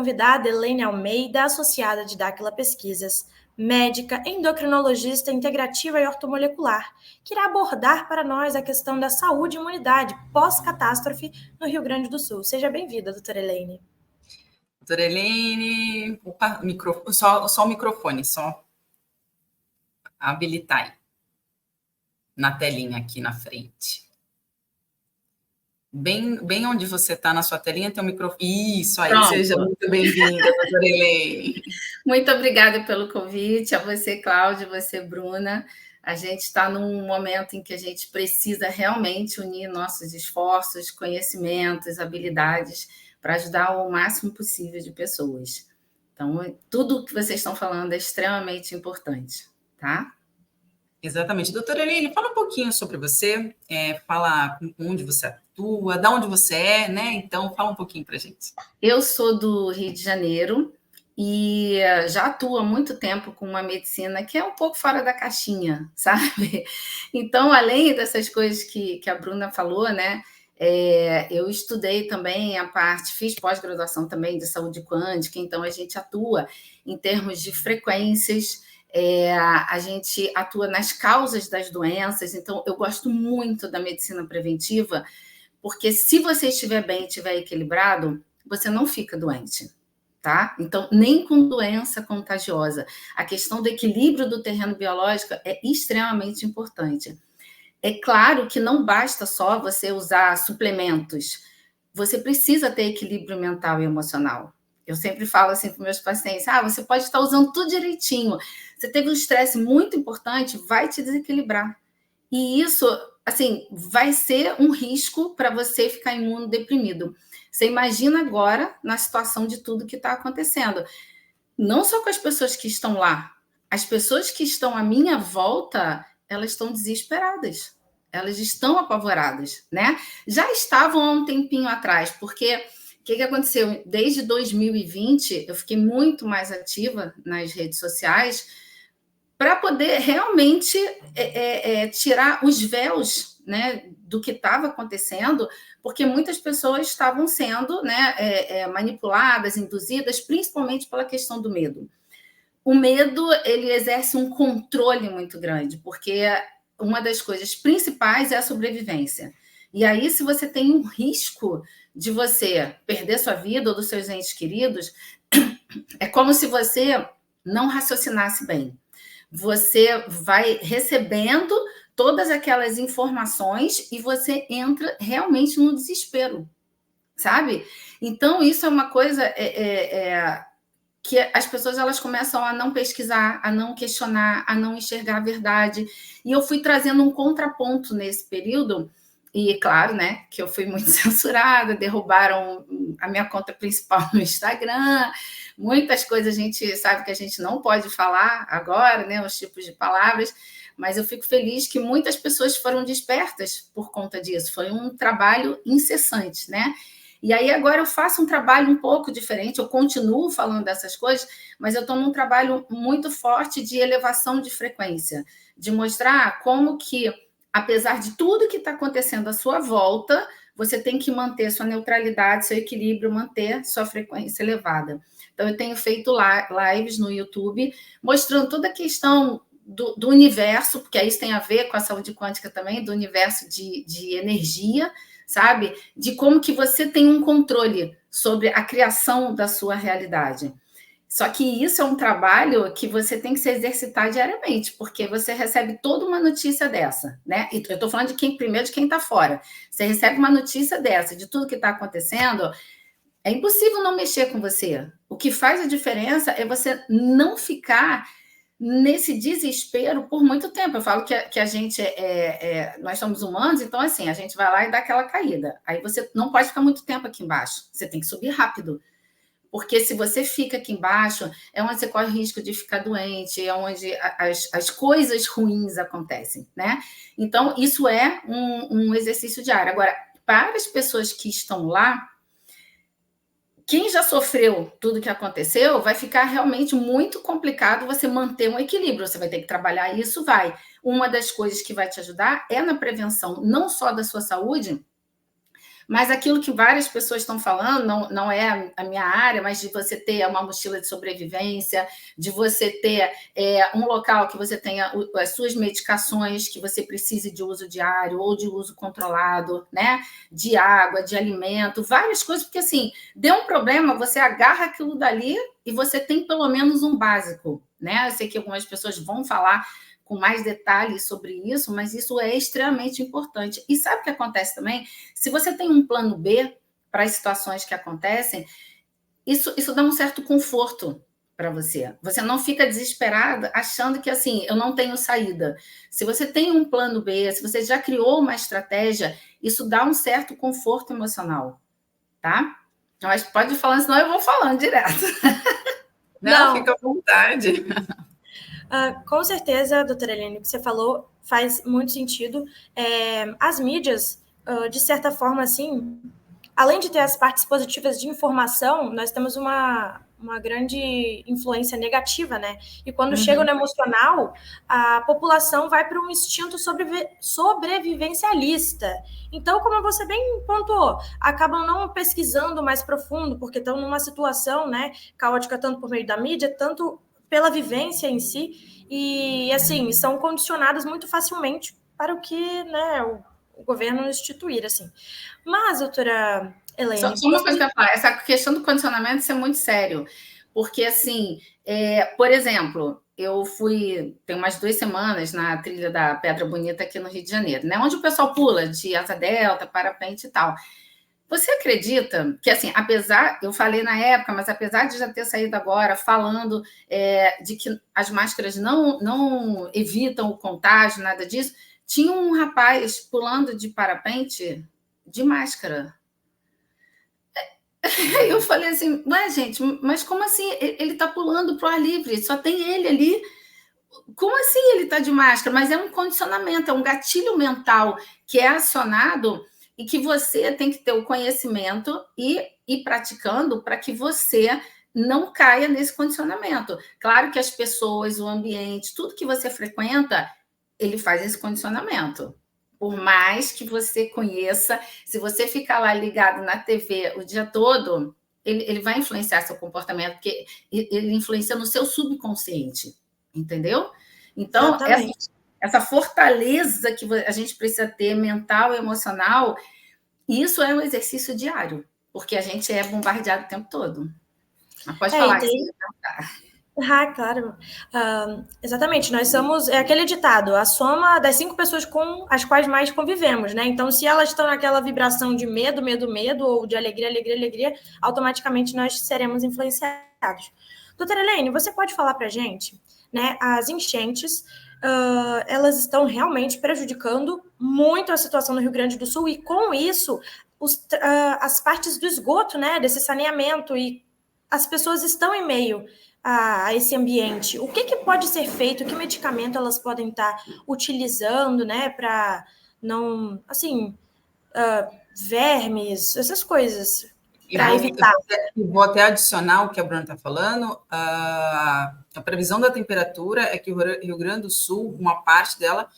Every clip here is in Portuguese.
Convidada Elaine Almeida, associada de Dáquila Pesquisas, médica, endocrinologista integrativa e ortomolecular, que irá abordar para nós a questão da saúde e imunidade pós-catástrofe no Rio Grande do Sul. Seja bem-vinda, doutora Elaine. Doutora Elaine, opa, só o microfone, só habilitar aí, na telinha aqui na frente. Bem onde você está na sua telinha tem um microfone. Isso aí, Pronto. Seja muito bem-vinda, doutora Elaine. Muito obrigada pelo convite, a você, Cláudia, a você, Bruna. A gente está num momento em que a gente precisa realmente unir nossos esforços, conhecimentos, habilidades para ajudar o máximo possível de pessoas. Então, tudo que vocês estão falando é extremamente importante, tá? Exatamente. Doutora Elaine, fala um pouquinho sobre você, fala onde você atua, de onde você é, né? Então, fala um pouquinho para a gente. Eu sou do Rio de Janeiro e já atuo há muito tempo com uma medicina que é um pouco fora da caixinha, sabe? Então, além dessas coisas que a Bruna falou, né? Eu estudei também fiz pós-graduação também de saúde quântica, então a gente atua em termos de frequências, a gente atua nas causas das doenças, então eu gosto muito da medicina preventiva, porque se você estiver bem e estiver equilibrado, você não fica doente, tá? Então, nem com doença contagiosa. A questão do equilíbrio do terreno biológico é extremamente importante. É claro que não basta só você usar suplementos. Você precisa ter equilíbrio mental e emocional. Eu sempre falo assim para meus pacientes, você pode estar usando tudo direitinho. Você teve um estresse muito importante, vai te desequilibrar. E isso, assim, vai ser um risco para você ficar imunodeprimido. Você imagina agora na situação de tudo que está acontecendo. Não só com as pessoas que estão lá, as pessoas que estão à minha volta, elas estão desesperadas. Elas estão apavoradas, né? Já estavam há um tempinho atrás, porque o que aconteceu? Desde 2020, eu fiquei muito mais ativa nas redes sociais para poder realmente tirar os véus, né, do que estava acontecendo, porque muitas pessoas estavam sendo, né, manipuladas, induzidas, principalmente pela questão do medo. O medo, ele exerce um controle muito grande, porque uma das coisas principais é a sobrevivência. E aí, se você tem um risco de você perder sua vida ou dos seus entes queridos, é como se você não raciocinasse bem. Você vai recebendo todas aquelas informações e você entra realmente no desespero, sabe? Então, isso é uma coisa que as pessoas elas começam a não pesquisar, a não questionar, a não enxergar a verdade. E eu fui trazendo um contraponto nesse período, e claro, né, que eu fui muito censurada, derrubaram a minha conta principal no Instagram, muitas coisas a gente sabe que a gente não pode falar agora, né, os tipos de palavras, mas eu fico feliz que muitas pessoas foram despertas por conta disso. Foi um trabalho incessante, né? E aí agora eu faço um trabalho um pouco diferente, eu continuo falando dessas coisas, mas eu estou num trabalho muito forte de elevação de frequência, de mostrar como que, apesar de tudo que está acontecendo à sua volta, você tem que manter sua neutralidade, seu equilíbrio, manter sua frequência elevada. Então, eu tenho feito lives no YouTube, mostrando toda a questão do universo, porque isso tem a ver com a saúde quântica também, do universo de energia, sabe? De como que você tem um controle sobre a criação da sua realidade. Só que isso é um trabalho que você tem que se exercitar diariamente, porque você recebe toda uma notícia dessa, né? E eu estou falando primeiro de quem está fora. Você recebe uma notícia dessa, de tudo que está acontecendo, é impossível não mexer com você. O que faz a diferença é você não ficar nesse desespero por muito tempo. Eu falo que a gente nós somos humanos, então assim, a gente vai lá e dá aquela caída. Aí você não pode ficar muito tempo aqui embaixo, você tem que subir rápido. Porque se você fica aqui embaixo, é onde você corre o risco de ficar doente, é onde as coisas ruins acontecem, né? Então, isso é um exercício diário. Agora, para as pessoas que estão lá, quem já sofreu tudo que aconteceu, vai ficar realmente muito complicado você manter um equilíbrio. Você vai ter que trabalhar isso, vai. Uma das coisas que vai te ajudar é na prevenção, não só da sua saúde, Mas aquilo que várias pessoas estão falando, não é a minha área, mas de você ter uma mochila de sobrevivência, de você ter um local que você tenha as suas medicações que você precise de uso diário ou de uso controlado, né? De água, de alimento, várias coisas, porque assim, deu um problema, você agarra aquilo dali e você tem pelo menos um básico, né? Eu sei que algumas pessoas vão falar com mais detalhes sobre isso, mas isso é extremamente importante. E sabe o que acontece também? Se você tem um plano B para as situações que acontecem, isso dá um certo conforto para você. Você não fica desesperada achando que, assim, eu não tenho saída. Se você tem um plano B, se você já criou uma estratégia, isso dá um certo conforto emocional, tá? Mas pode ir falando, senão eu vou falando direto. Não, fica à vontade. Com certeza, doutora Helene, o que você falou faz muito sentido. As mídias, de certa forma, assim, além de ter as partes positivas de informação, nós temos uma grande influência negativa, né? E quando chega no emocional, a população vai para um instinto sobrevivencialista. Então, como você bem pontuou, acabam não pesquisando mais profundo, porque estão numa situação, né, caótica, tanto por meio da mídia, tanto pela vivência em si, e assim, são condicionadas muito facilmente para o que, né, o governo instituir, assim. Mas, doutora Helene... Só uma coisa que eu ia falar, essa questão do condicionamento, isso é muito sério, porque, assim, por exemplo, eu fui, tem umas 2 semanas, na trilha da Pedra Bonita aqui no Rio de Janeiro, né, onde o pessoal pula de asa delta, parapente e tal. Você acredita que, assim, apesar, eu falei na época, mas apesar de já ter saído agora falando de que as máscaras não evitam o contágio, nada disso, tinha um rapaz pulando de parapente de máscara. Aí eu falei assim, ué, gente, mas como assim? Ele está pulando para o ar livre, só tem ele ali. Como assim ele está de máscara? Mas é um condicionamento, é um gatilho mental que é acionado e que você tem que ter o conhecimento e ir praticando para que você não caia nesse condicionamento. Claro que as pessoas, o ambiente, tudo que você frequenta, ele faz esse condicionamento. Por mais que você conheça, se você ficar lá ligado na TV o dia todo, ele vai influenciar seu comportamento, porque ele influencia no seu subconsciente, entendeu? Então, essa fortaleza que a gente precisa ter, mental e emocional, isso é um exercício diário, porque a gente é bombardeado o tempo todo. Mas pode falar que você ia perguntar. Claro. Exatamente, nós somos, aquele ditado, a soma das 5 pessoas com as quais mais convivemos, né? Então, se elas estão naquela vibração de medo, ou de alegria, automaticamente nós seremos influenciados. Doutora Helene, você pode falar para a gente, né, as enchentes, elas estão realmente prejudicando muito a situação no Rio Grande do Sul, e com isso, as partes do esgoto, né, desse saneamento, e as pessoas estão em meio a esse ambiente. O que pode ser feito? Que medicamento elas podem estar utilizando, né, para não, assim, vermes, essas coisas, para evitar. Vou até adicionar o que a Bruna está falando. A previsão da temperatura é que o Rio Grande do Sul, uma parte dela,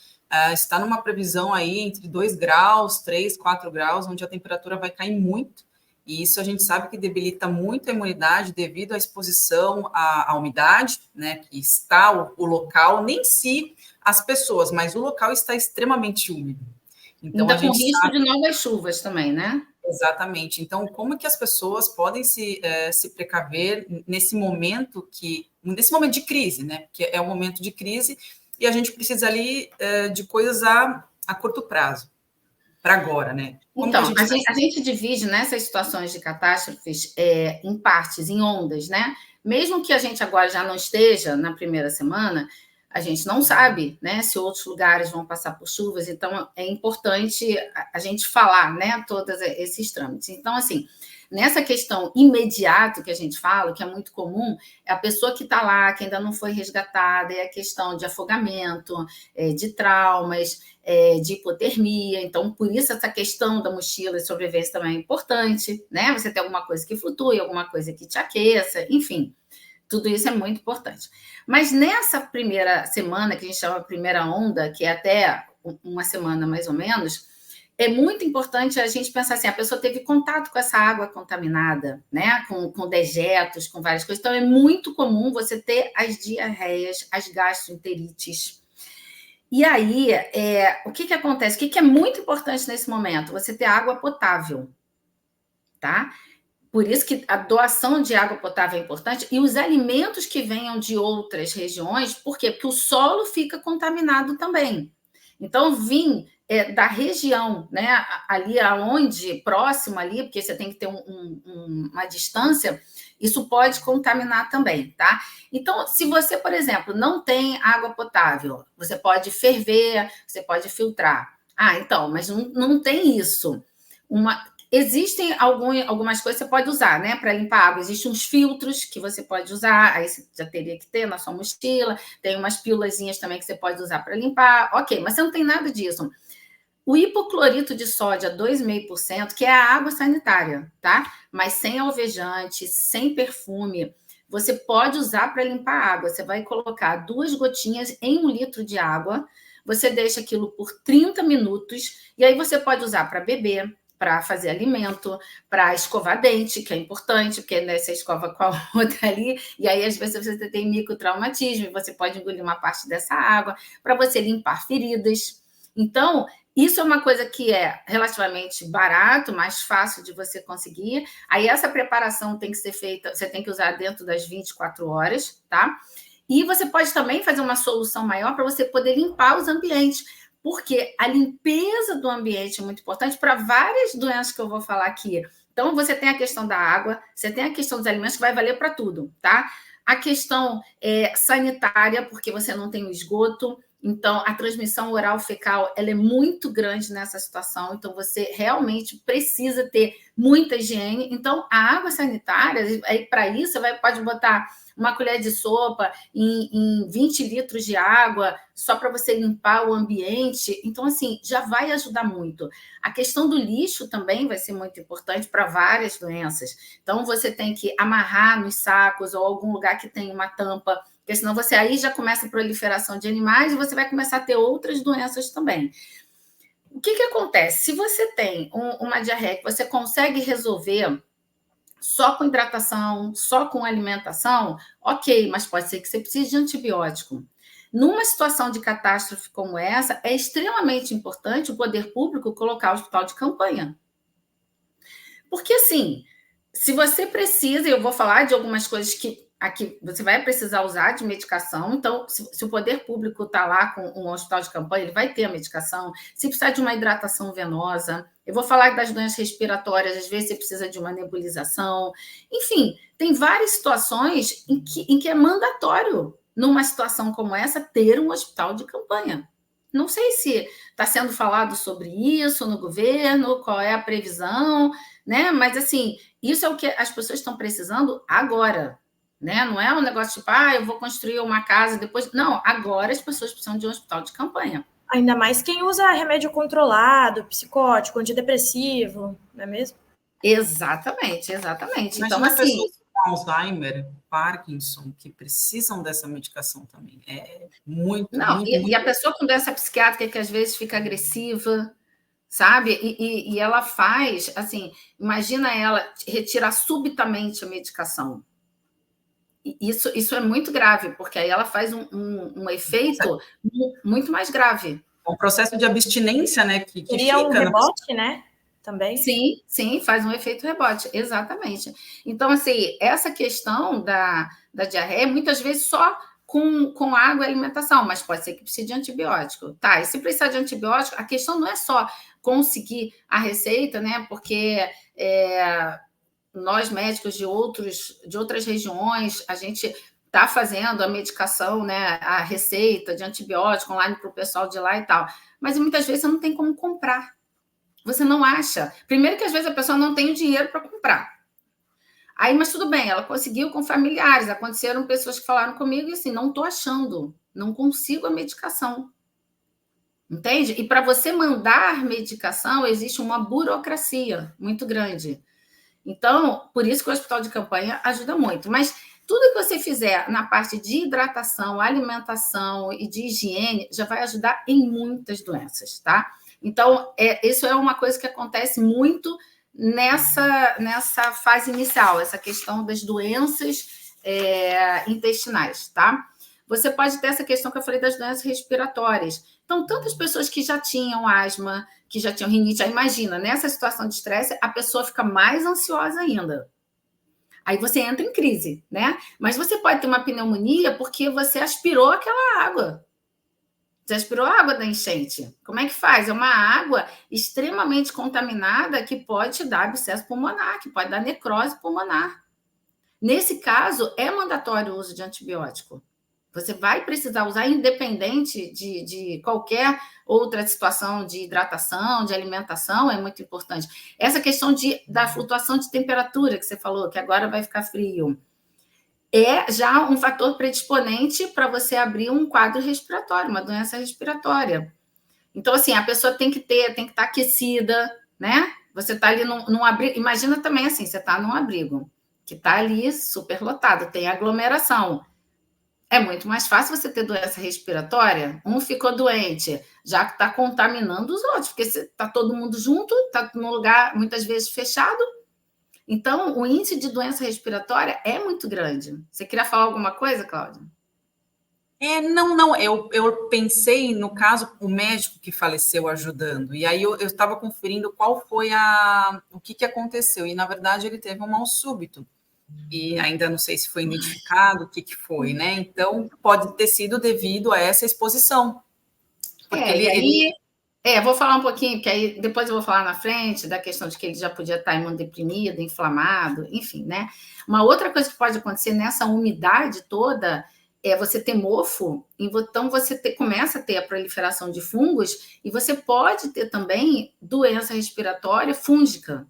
está numa previsão aí entre 2 graus, 3, 4 graus, onde a temperatura vai cair muito. E isso a gente sabe que debilita muito a imunidade devido à exposição à umidade, né, que está o local, nem se as pessoas, mas o local está extremamente úmido. Então, ainda com risco de novas chuvas também, né? Exatamente. Então, como que as pessoas podem se precaver nesse momento de crise, né? Porque é um momento de crise e a gente precisa ali de coisas a curto prazo. Para agora, né? Então, a gente divide nessas situações de catástrofes em partes, em ondas, né? Mesmo que a gente agora já não esteja na primeira semana, a gente não sabe, né, se outros lugares vão passar por chuvas, então é importante a gente falar, né, todos esses trâmites. Então, assim, nessa questão imediata que a gente fala, que é muito comum, é a pessoa que está lá, que ainda não foi resgatada, é a questão de afogamento, de traumas, de hipotermia. Então, por isso essa questão da mochila de sobrevivência também é importante, né? Você tem alguma coisa que flutue, alguma coisa que te aqueça, enfim, tudo isso é muito importante. Mas nessa primeira semana, que a gente chama primeira onda, que é até uma semana mais ou menos, é muito importante a gente pensar assim, a pessoa teve contato com essa água contaminada, né? Com dejetos, com várias coisas. Então, é muito comum você ter as diarreias, as gastroenterites. E aí, o que acontece? O que é muito importante nesse momento? Você ter água potável, tá? Por isso que a doação de água potável é importante e os alimentos que venham de outras regiões, por quê? Porque o solo fica contaminado também. Então, da região, né, ali aonde, próximo ali, porque você tem que ter uma distância, isso pode contaminar também, tá? Então, se você, por exemplo, não tem água potável, você pode ferver, você pode filtrar. Ah, então, mas não tem isso. Existem algumas coisas que você pode usar, né, para limpar água. Existem uns filtros que você pode usar, aí você já teria que ter na sua mochila. Tem umas pílulazinhas também que você pode usar para limpar. Ok, mas você não tem nada disso. O hipoclorito de sódio a 2,5%, que é a água sanitária, tá? Mas sem alvejante, sem perfume, você pode usar para limpar a água. Você vai colocar 2 gotinhas em 1 litro de água, você deixa aquilo por 30 minutos, e aí você pode usar para beber, para fazer alimento, para escovar dente, que é importante, porque né, você escova com a outra ali, e aí às vezes você tem microtraumatismo, e você pode engolir uma parte dessa água, para você limpar feridas. Então, isso é uma coisa que é relativamente barato, mais fácil de você conseguir. Aí essa preparação tem que ser feita, você tem que usar dentro das 24 horas, tá? E você pode também fazer uma solução maior para você poder limpar os ambientes, porque a limpeza do ambiente é muito importante para várias doenças que eu vou falar aqui. Então, você tem a questão da água, você tem a questão dos alimentos, que vai valer para tudo, tá? A questão sanitária, porque você não tem o esgoto. Então, a transmissão oral fecal ela é muito grande nessa situação, então você realmente precisa ter muita higiene. Então, a água sanitária, para isso, você pode botar uma colher de sopa em 20 litros de água, só para você limpar o ambiente. Então, assim, já vai ajudar muito. A questão do lixo também vai ser muito importante para várias doenças. Então, você tem que amarrar nos sacos ou algum lugar que tenha uma tampa, porque senão você aí já começa a proliferação de animais e você vai começar a ter outras doenças também. O que acontece? Se você tem uma diarreia que você consegue resolver só com hidratação, só com alimentação, ok, mas pode ser que você precise de antibiótico. Numa situação de catástrofe como essa, é extremamente importante o poder público colocar o hospital de campanha. Porque, assim, se você precisa, eu vou falar de algumas coisas que aqui você vai precisar usar de medicação, então, se o poder público está lá com um hospital de campanha, ele vai ter a medicação. Se precisar de uma hidratação venosa, eu vou falar das doenças respiratórias, às vezes você precisa de uma nebulização. Enfim, tem várias situações em que é mandatório, numa situação como essa, ter um hospital de campanha. Não sei se está sendo falado sobre isso no governo, qual é a previsão, né? Mas, assim, isso é o que as pessoas estão precisando agora. Né? Não é um negócio tipo, eu vou construir uma casa depois. Não, agora as pessoas precisam de um hospital de campanha. Ainda mais quem usa remédio controlado, psicótico, antidepressivo, não é mesmo? Exatamente. Imagina então, assim, pessoas com Alzheimer, Parkinson, que precisam dessa medicação também. É muito, não, muito, e muito... a pessoa com doença psiquiátrica que às vezes fica agressiva, sabe? E ela faz, assim, imagina ela retirar subitamente a medicação. Isso é muito grave, porque aí ela faz um efeito muito mais grave. É um processo de abstinência, né? Que Seria fica um rebote, né? Também. Sim, faz um efeito rebote, exatamente. Então, assim, essa questão da diarreia, muitas vezes só com água e alimentação, mas pode ser que precise de antibiótico. Tá, e se precisar de antibiótico, a questão não é só conseguir a receita, né? Porque nós, médicos de outras regiões, a gente está fazendo a medicação, né, a receita de antibiótico online para o pessoal de lá e tal. Mas muitas vezes você não tem como comprar. Você não acha. Primeiro que às vezes a pessoa não tem o dinheiro para comprar. Aí, mas tudo bem, ela conseguiu com familiares. Aconteceram pessoas que falaram comigo e assim, não estou achando, não consigo a medicação. Entende? E para você mandar medicação, existe uma burocracia muito grande. Então, por isso que o hospital de campanha ajuda muito. Mas tudo que você fizer na parte de hidratação, alimentação e de higiene já vai ajudar em muitas doenças, tá? Então, isso é uma coisa que acontece muito nessa fase inicial, essa questão das doenças intestinais, tá? Você pode ter essa questão que eu falei das doenças respiratórias. Então, tantas pessoas que já tinham asma, que já tinham rinite, aí imagina, nessa situação de estresse, a pessoa fica mais ansiosa ainda. Aí você entra em crise, né? Mas você pode ter uma pneumonia porque você aspirou aquela água. Você aspirou a água da enchente. Como é que faz? É uma água extremamente contaminada que pode te dar abscesso pulmonar, que pode dar necrose pulmonar. Nesse caso, é mandatório o uso de antibiótico. Você vai precisar usar independente de qualquer outra situação de hidratação, de alimentação, é muito importante. Essa questão da flutuação de temperatura que você falou, que agora vai ficar frio, é já um fator predisponente para você abrir um quadro respiratório, uma doença respiratória. Então, assim, a pessoa tem que estar aquecida, né? Você está ali num abrigo. Imagina também assim, você está num abrigo que está ali superlotado, tem aglomeração. É muito mais fácil você ter doença respiratória. Um ficou doente, já que está contaminando os outros, porque está todo mundo junto, está num lugar muitas vezes fechado. Então, o índice de doença respiratória é muito grande. Você queria falar alguma coisa, Cláudia? Não. Eu pensei, no caso, o médico que faleceu ajudando. E aí eu estava conferindo qual foi o que aconteceu. E, na verdade, ele teve um mal súbito. E ainda não sei se foi identificado o que foi, né? Então, pode ter sido devido a essa exposição. Porque vou falar um pouquinho, porque aí depois eu vou falar na frente da questão de que ele já podia estar imunodeprimido, inflamado, enfim, né? Uma outra coisa que pode acontecer nessa umidade toda é você ter mofo, então você começa a ter a proliferação de fungos e você pode ter também doença respiratória fúngica.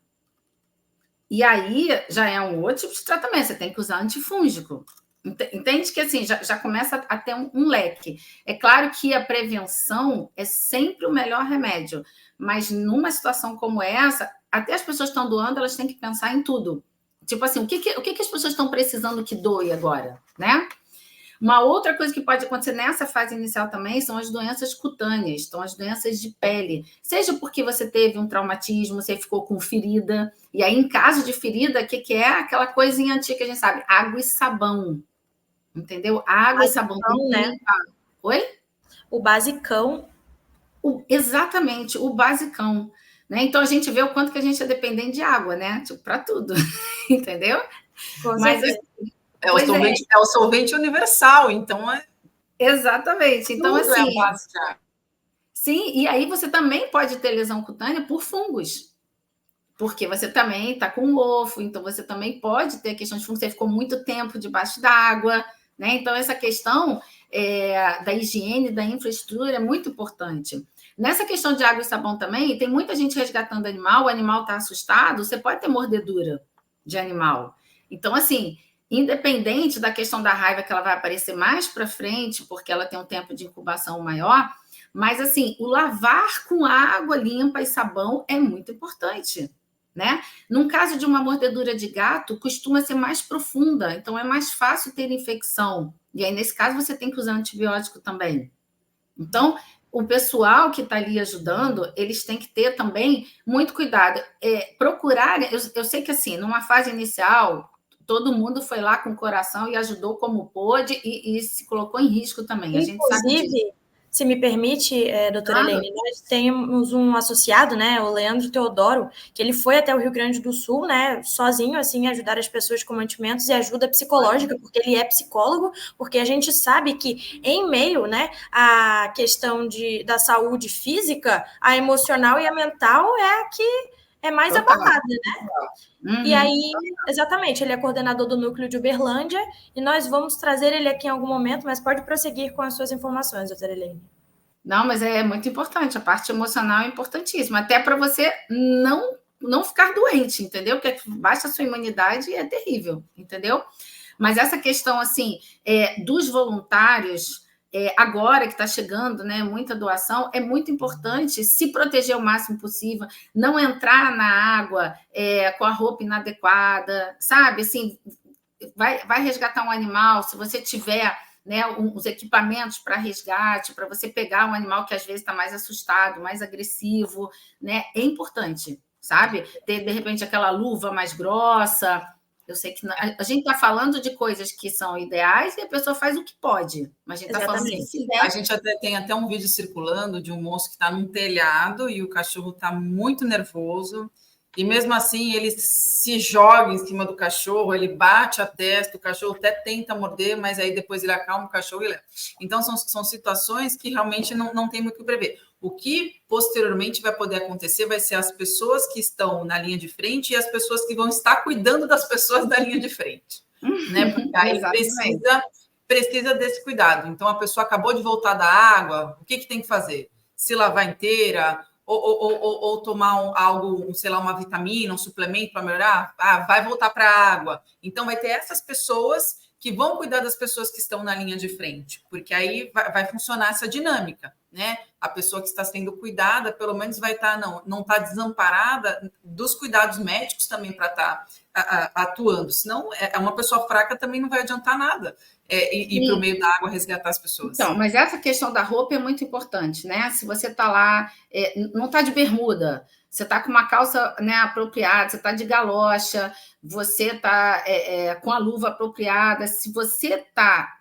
E aí já é um outro tipo de tratamento, você tem que usar antifúngico. Entende que assim já começa a ter um leque. É claro que a prevenção é sempre o melhor remédio, mas numa situação como essa, até as pessoas estão doando, elas têm que pensar em tudo. Tipo assim, o que as pessoas estão precisando que doe agora, né? Uma outra coisa que pode acontecer nessa fase inicial também são as doenças cutâneas, então as doenças de pele. Seja porque você teve um traumatismo, você ficou com ferida, e aí em caso de ferida, o que é aquela coisinha antiga que a gente sabe? Água e sabão, entendeu? Água e sabão. Né? Oi? O basicão. Exatamente, o basicão. Né? Então a gente vê o quanto que a gente é dependente de água, né? Tipo, para tudo, entendeu? Mas é o solvente universal, então exatamente. Então, tudo assim. É a base de água. Sim, e aí você também pode ter lesão cutânea por fungos. Porque você também está com mofo, então você também pode ter a questão de fungo, você ficou muito tempo debaixo d'água, né? Então, essa questão da higiene, da infraestrutura é muito importante. Nessa questão de água e sabão também, tem muita gente resgatando animal, o animal está assustado, você pode ter mordedura de animal. Então, assim, independente da questão da raiva, que ela vai aparecer mais para frente, porque ela tem um tempo de incubação maior, mas, assim, o lavar com água limpa e sabão é muito importante. Né? Num caso de uma mordedura de gato, costuma ser mais profunda, então é mais fácil ter infecção. E aí, nesse caso, você tem que usar antibiótico também. Então, o pessoal que está ali ajudando, eles têm que ter também muito cuidado. Procurar, eu sei que assim, numa fase inicial, todo mundo foi lá com o coração e ajudou como pôde e se colocou em risco também. A gente sabe disso. Inclusive, se me permite, doutora Helene, nós temos um associado, né, o Leandro Teodoro, que ele foi até o Rio Grande do Sul, né, sozinho, assim, ajudar as pessoas com mantimentos e ajuda psicológica, porque ele é psicólogo, porque a gente sabe que em meio, né, à questão da saúde física, a emocional e a mental é a que é mais abalada, né? Uhum. E aí, exatamente, ele é coordenador do núcleo de Uberlândia e nós vamos trazer ele aqui em algum momento, mas pode prosseguir com as suas informações, doutora Helene. Não, mas é muito importante, a parte emocional é importantíssima, até para você não ficar doente, entendeu? Porque baixa a sua imunidade é terrível, entendeu? Mas essa questão, assim, dos voluntários, agora que está chegando, né, muita doação, é muito importante se proteger o máximo possível, não entrar na água com a roupa inadequada, sabe? Assim, vai resgatar um animal, se você tiver né, os equipamentos para resgate, para você pegar um animal que às vezes está mais assustado, mais agressivo, né? É importante, sabe? Ter, de repente, aquela luva mais grossa. Eu sei que a gente está falando de coisas que são ideais e a pessoa faz o que pode, mas a gente está falando que se der... A gente tem até um vídeo circulando de um moço que está num telhado e o cachorro está muito nervoso. E mesmo assim, ele se joga em cima do cachorro, ele bate a testa, o cachorro até tenta morder, mas aí depois ele acalma o cachorro e leva. Então, são situações que realmente não tem muito o que prever. O que posteriormente vai poder acontecer vai ser as pessoas que estão na linha de frente e as pessoas que vão estar cuidando das pessoas da linha de frente. Né? Porque aí precisa desse cuidado. Então, a pessoa acabou de voltar da água, o que tem que fazer? Se lavar inteira... Ou tomar algo, sei lá, uma vitamina, um suplemento para melhorar, vai voltar para a água. Então, vai ter essas pessoas que vão cuidar das pessoas que estão na linha de frente, porque aí vai funcionar essa dinâmica, né? A pessoa que está sendo cuidada, pelo menos vai estar, não está desamparada dos cuidados médicos também para estar atuando. Senão, uma pessoa fraca também não vai adiantar nada. Ir para o meio da água resgatar as pessoas. Então, mas essa questão da roupa é muito importante, né? Se você está lá, não está de bermuda, você está com uma calça, né, apropriada, você está de galocha, você está com a luva apropriada. Se você está,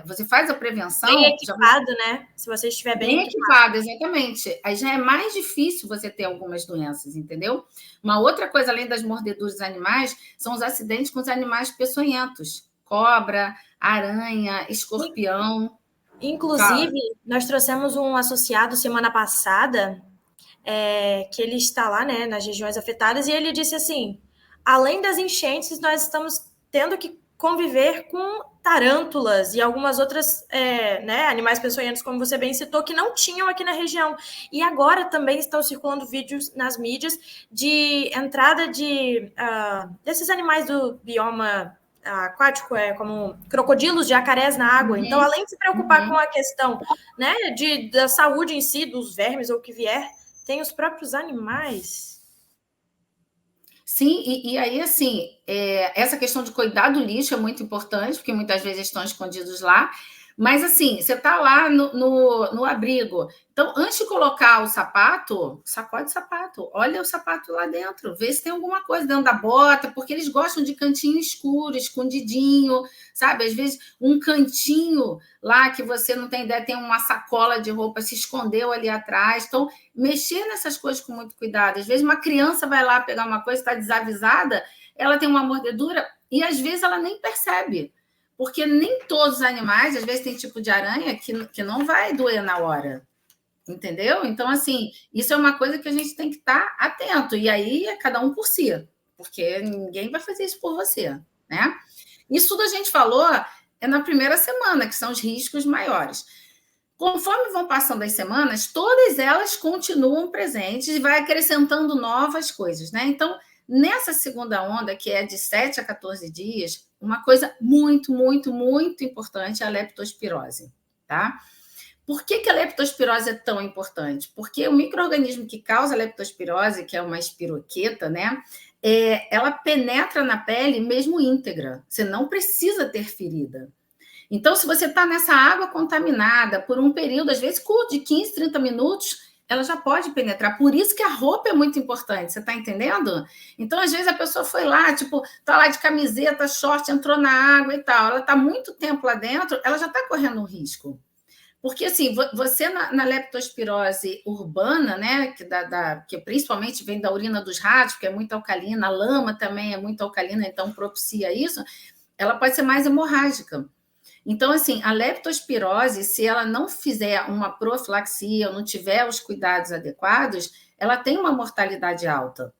você faz a prevenção... Bem equipado, né? Se você estiver bem equipado, exatamente. Aí já é mais difícil você ter algumas doenças, entendeu? Uma outra coisa, além das mordeduras dos animais, são os acidentes com os animais peçonhentos. Cobra, aranha, escorpião. Inclusive, nós trouxemos um associado semana passada, que ele está lá, né, nas regiões afetadas, e ele disse assim, além das enchentes, nós estamos tendo que conviver com tarântulas e algumas outras né, animais peçonhentos, como você bem citou, que não tinham aqui na região. E agora também estão circulando vídeos nas mídias de entrada desses animais do bioma aquático, como crocodilos, jacarés na água. Então, além de se preocupar com a questão, né, da saúde em si, dos vermes ou o que vier, tem os próprios animais. Sim, e aí, assim, essa questão de cuidar do lixo é muito importante, porque muitas vezes estão escondidos lá. Mas, assim, você está lá no abrigo. Então, antes de colocar o sapato, sacode o sapato. Olha o sapato lá dentro. Vê se tem alguma coisa dentro da bota, porque eles gostam de cantinho escuro, escondidinho, sabe? Às vezes, um cantinho lá que você não tem ideia, tem uma sacola de roupa, se escondeu ali atrás. Então, mexer nessas coisas com muito cuidado. Às vezes, uma criança vai lá pegar uma coisa, está desavisada, ela tem uma mordedura e, às vezes, ela nem percebe. Porque nem todos os animais, às vezes tem tipo de aranha que não vai doer na hora, entendeu? Então, assim, isso é uma coisa que a gente tem que estar atento. E aí é cada um por si, porque ninguém vai fazer isso por você, né? Isso tudo a gente falou na primeira semana, que são os riscos maiores. Conforme vão passando as semanas, todas elas continuam presentes e vai acrescentando novas coisas, né? Então, nessa segunda onda, que é de 7 a 14 dias, uma coisa muito, muito, muito importante é a leptospirose, tá? Por que a leptospirose é tão importante? Porque o micro-organismo que causa a leptospirose, que é uma espiroqueta, né? Ela penetra na pele mesmo íntegra. Você não precisa ter ferida. Então, se você está nessa água contaminada por um período, às vezes curto, de 15, 30 minutos, ela já pode penetrar. Por isso que a roupa é muito importante, você está entendendo? Então, às vezes, a pessoa foi lá, tipo, está lá de camiseta, short, entrou na água e tal. Ela está muito tempo lá dentro, ela já está correndo um risco. Porque, assim, você na leptospirose urbana, né, que principalmente vem da urina dos ratos, que é muito alcalina, a lama também é muito alcalina, então propicia isso, ela pode ser mais hemorrágica. Então, assim, a leptospirose, se ela não fizer uma profilaxia ou não tiver os cuidados adequados, ela tem uma mortalidade alta.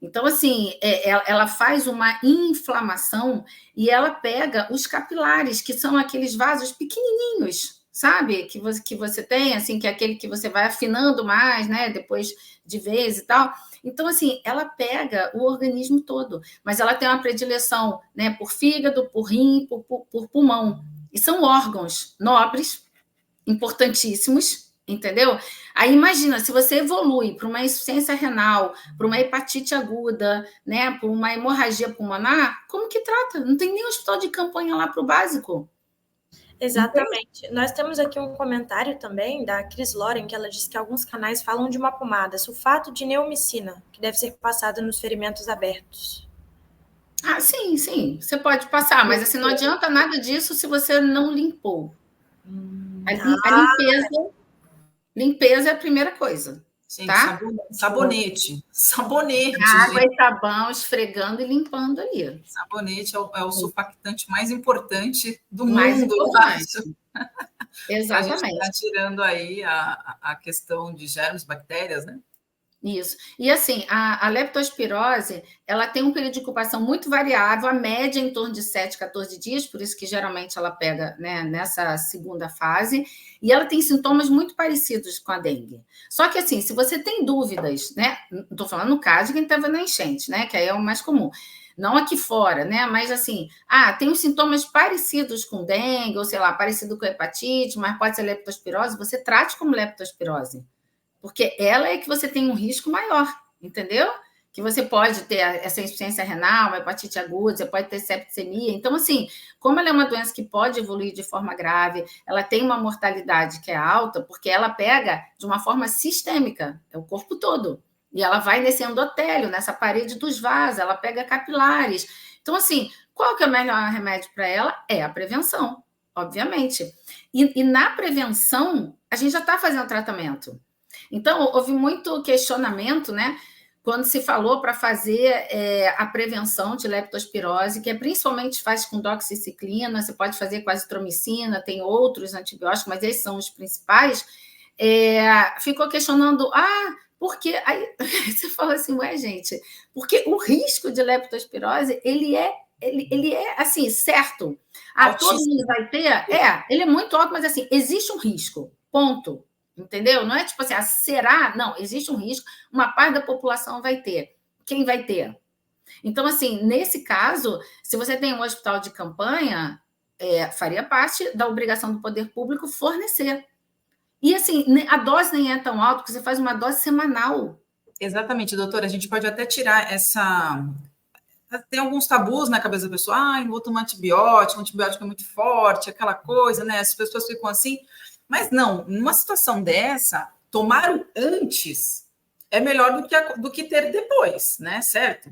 Então, assim, ela faz uma inflamação e ela pega os capilares, que são aqueles vasos pequenininhos, sabe? Que você tem, assim, que é aquele que você vai afinando mais, né? Depois de vez e tal. Então, assim, ela pega o organismo todo, mas ela tem uma predileção, né, por fígado, por rim, por pulmão. E são órgãos nobres, importantíssimos, entendeu? Aí imagina, se você evolui para uma insuficiência renal, para uma hepatite aguda, né, para uma hemorragia pulmonar, como que trata? Não tem nem hospital de campanha lá para o básico. Exatamente. Nós temos aqui um comentário também da Cris Loren, que ela diz que alguns canais falam de uma pomada, sulfato de neomicina, que deve ser passada nos ferimentos abertos. Ah, sim, sim, você pode passar, mas assim, não adianta nada disso se você não limpou. A limpeza é a primeira coisa. Gente, tá? Sabonete. Água e sabão, esfregando e limpando ali. Sabonete é o surfactante mais importante do Mais mundo. importante. Exatamente. A gente está tirando aí a questão de germes, bactérias, né? Isso. E assim, a leptospirose, ela tem um período de incubação muito variável, a média em torno de 7, 14 dias, por isso que geralmente ela pega, né, nessa segunda fase, e ela tem sintomas muito parecidos com a dengue. Só que assim, se você tem dúvidas, né, estou falando no caso de quem estava na enchente, né, que aí é o mais comum, não aqui fora, né, mas assim, tem os sintomas parecidos com dengue, ou sei lá, parecido com hepatite, mas pode ser leptospirose, você trate como leptospirose. Porque ela é que você tem um risco maior, entendeu? Que você pode ter essa insuficiência renal, uma hepatite aguda, você pode ter septicemia. Então, assim, como ela é uma doença que pode evoluir de forma grave, ela tem uma mortalidade que é alta, porque ela pega de uma forma sistêmica, é o corpo todo. E ela vai nesse endotélio, nessa parede dos vasos, ela pega capilares. Então, assim, qual que é o melhor remédio para ela? É a prevenção, obviamente. E na prevenção, a gente já está fazendo tratamento. Então, houve muito questionamento, né? Quando se falou para fazer a prevenção de leptospirose, que principalmente faz com doxiciclina, você pode fazer com azitromicina, tem outros antibióticos, mas esses são os principais. Ficou questionando, por quê? Aí você fala assim, gente, porque o risco de leptospirose, ele é assim, certo. Todo mundo vai ter? Ele é muito alto, mas assim, existe um risco, ponto. Entendeu? Não é tipo assim, será? Não, existe um risco, uma parte da população vai ter. Quem vai ter? Então, assim, nesse caso, se você tem um hospital de campanha, faria parte da obrigação do poder público fornecer. E, assim, a dose nem é tão alta, porque você faz uma dose semanal. Exatamente, doutora. A gente pode até tirar essa... Tem alguns tabus na cabeça da pessoa. Não vou tomar antibiótico, o antibiótico é muito forte, aquela coisa, né? As pessoas ficam assim... Mas não, numa situação dessa, tomar o antes é melhor do que ter depois, né? Certo?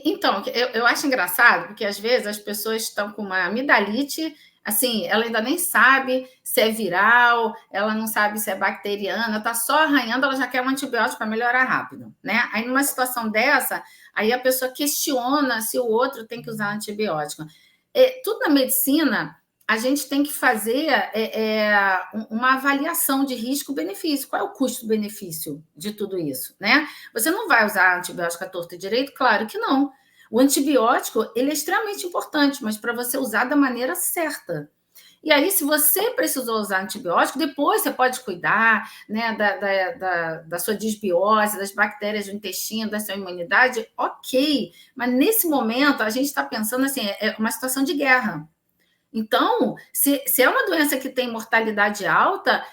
Então, eu acho engraçado, porque às vezes as pessoas estão com uma amidalite, assim, ela ainda nem sabe se é viral, ela não sabe se é bacteriana, está só arranhando, ela já quer um antibiótico para melhorar rápido, né? Aí, numa situação dessa, aí a pessoa questiona se o outro tem que usar antibiótico. Tudo na medicina... a gente tem que fazer uma avaliação de risco-benefício. Qual é o custo-benefício de tudo isso, né? Você não vai usar antibiótico à torta e direito? Claro que não. O antibiótico, ele é extremamente importante, mas para você usar da maneira certa. E aí, se você precisou usar antibiótico, depois você pode cuidar, né, da sua disbiose, das bactérias do intestino, da sua imunidade, ok. Mas nesse momento, a gente está pensando assim, é uma situação de guerra. Então, se é uma doença que tem mortalidade alta,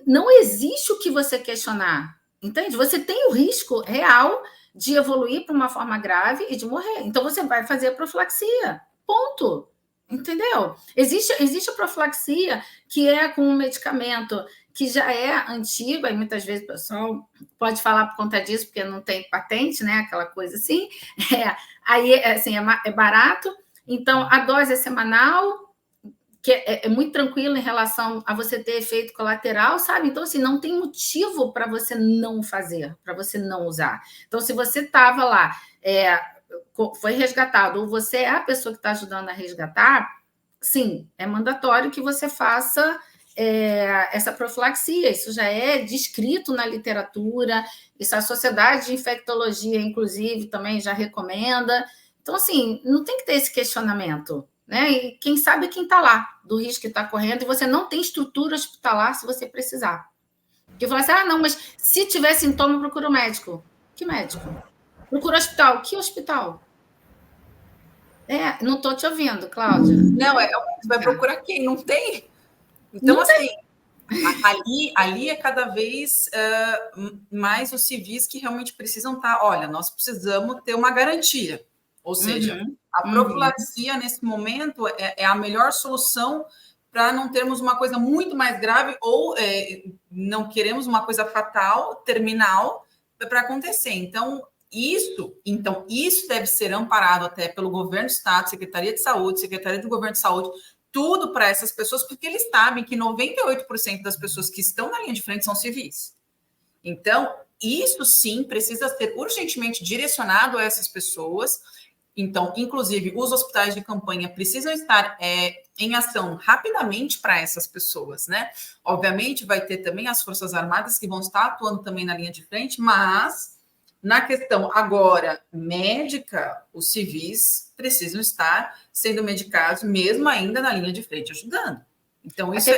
não existe o que você questionar, entende? Você tem o risco real de evoluir para uma forma grave e de morrer. Então, você vai fazer profilaxia, ponto. Entendeu? Existe a profilaxia que é com um medicamento que já é antigo, aí muitas vezes o pessoal pode falar por conta disso, porque não tem patente, né? Aquela coisa assim. Aí, assim, é barato. Então, a dose é semanal, que é muito tranquilo em relação a você ter efeito colateral, sabe? Então, assim, não tem motivo para você não fazer, para você não usar. Então, se você estava lá, foi resgatado, ou você é a pessoa que está ajudando a resgatar, sim, é mandatório que você faça essa profilaxia. Isso já é descrito na literatura, isso a Sociedade de Infectologia, inclusive, também já recomenda. Então, assim, não tem que ter esse questionamento. Né? E quem sabe é quem está lá, do risco que está correndo, e você não tem estrutura hospitalar se você precisar. Porque fala assim, não, mas se tiver sintoma, procura o médico. Que médico? Procura hospital. Que hospital? Não estou te ouvindo, Cláudia. Não, você vai procurar quem? Não tem? Então, não assim, tem. Ali é cada vez mais os civis que realmente precisam estar, olha, nós precisamos ter uma garantia. Ou seja, a profilaxia, nesse momento, é a melhor solução para não termos uma coisa muito mais grave ou não queremos uma coisa fatal, terminal, para acontecer. Então, isso deve ser amparado até pelo governo do Estado, Secretaria de Saúde, Secretaria do Governo de Saúde, tudo para essas pessoas, porque eles sabem que 98% das pessoas que estão na linha de frente são civis. Então, isso sim precisa ser urgentemente direcionado a essas pessoas. Então, inclusive, os hospitais de campanha precisam estar em ação rapidamente para essas pessoas, né? Obviamente, vai ter também as Forças Armadas que vão estar atuando também na linha de frente, mas na questão agora médica, os civis precisam estar sendo medicados, mesmo ainda na linha de frente, ajudando. Então, isso